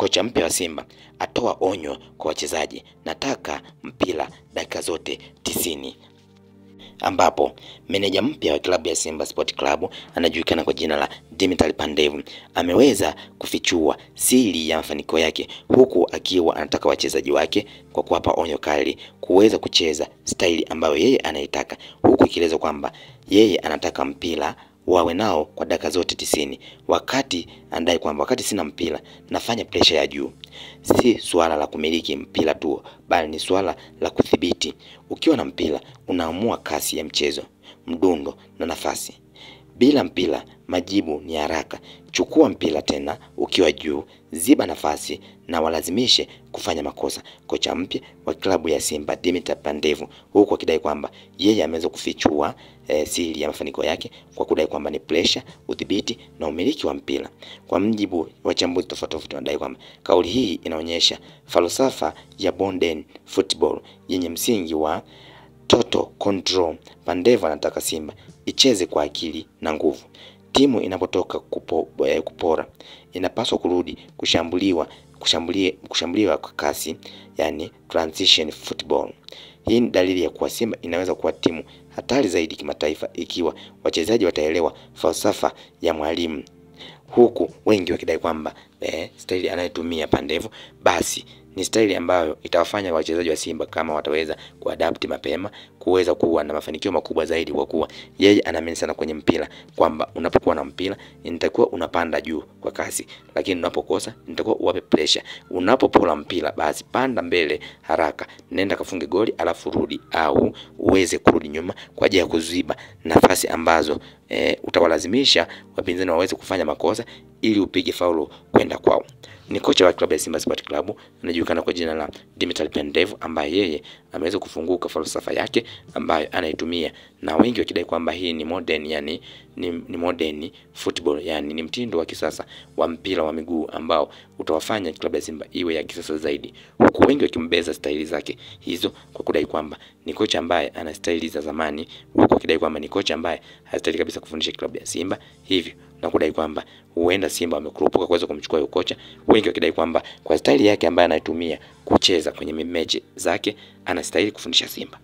Kocha mpya wa Simba atoa onyo kwa wachezaji, nataka mpira dakika zote 90. Ambapo meneja mpya wa klabu ya Simba Sport Club anajulikana kwa jina la Dimitri Pandev ameweza kufichua siri ya mafanikio yake, huku akiwa anataka wachezaji wake kwa kuwapa onyo kali kuweza kucheza staili ambayo yeye anaitaka, huku ikieleza kwamba yeye anataka mpira wawe nao kwa dakika zote 90, wakati anadai kwamba wakati sina mpira nafanya pressure ya juu. Si swala la kumiliki mpira tu, bali ni swala la kudhibiti. Ukiwa na mpira unaamua kasi ya mchezo, mdundo na nafasi. Bila mpira majibu ni haraka. Chukua mpira tena ukiwa juu, ziba nafasi na walazimishe kufanya makosa. Kocha mpya wa klabu ya Simba Dimitri Pandev, huku akidai kwamba yeye ameweza kufichua siri ya mafanikio yake kwa kudai kwamba ni pressure, udhibiti na umiliki wa mpira. Kwa mjibu wa wachambuzi tofauti wanadai kwamba kauli hii inaonyesha falsafa ya modern football yenye msingi wa total control. Pandev anataka Simba icheze kwa akili na nguvu. Timu inapotoka kupora inapaswa kurudi kushambuliwa kwa kasi, yani transition football. Hii ni dalili ya kuwa Simba inaweza kuwa timu hatari zaidi kimataifa ikiwa wachezaji wataelewa falsafa ya mwalimu, huku wengi wakidai kwamba staili anayotumia Pandev basi ni staili ambayo itawafanya wachezaji wa Simba, kama wataweza kuadapt mapema, kuweza kuwa na mafanikio makubwa zaidi, kwa kuwa yeye anaamini sana kwenye mpira kwamba unapokuwa na mpira inatakiwa unapanda juu kwa kasi, lakini unapokosa inatakiwa uwape pressure. Unapopola mpira basi panda mbele haraka, nenda kafunge goli alafu rudi, au uweze kurudi nyuma kwa ajili ya kuziba nafasi ambazo utawalazimisha wapinzani waweze kufanya makosa ili upige faulo kwenda kwao. Ni kocha wa klabu ya Simba Sport Club anajulikana kwa jina la Dimitri Pandev, ambaye yeye ameweza kufunguka falsafa yake ambayo anaitumia, na wengi wakidai kwamba hii ni modern, yani ni modern football, yani ni mtindo wa kisasa wa mpira wa miguu ambao utawafanya klabu ya Simba iwe ya kisasa zaidi, huku wengi wakimbeza staili zake hizo kwa kudai kwamba ni kocha ambaye ana staili za zamani, huku wakidai kwamba ni kocha ambaye hastahili kabisa kufundisha klabu ya Simba, hivyo na kudai kwamba huenda Simba wamekurupuka kuweza kumchukua huyo kocha, wengi wakidai kwamba kwa staili yake ambayo anaitumia kucheza kwenye mechi zake anastahili kufundisha Simba.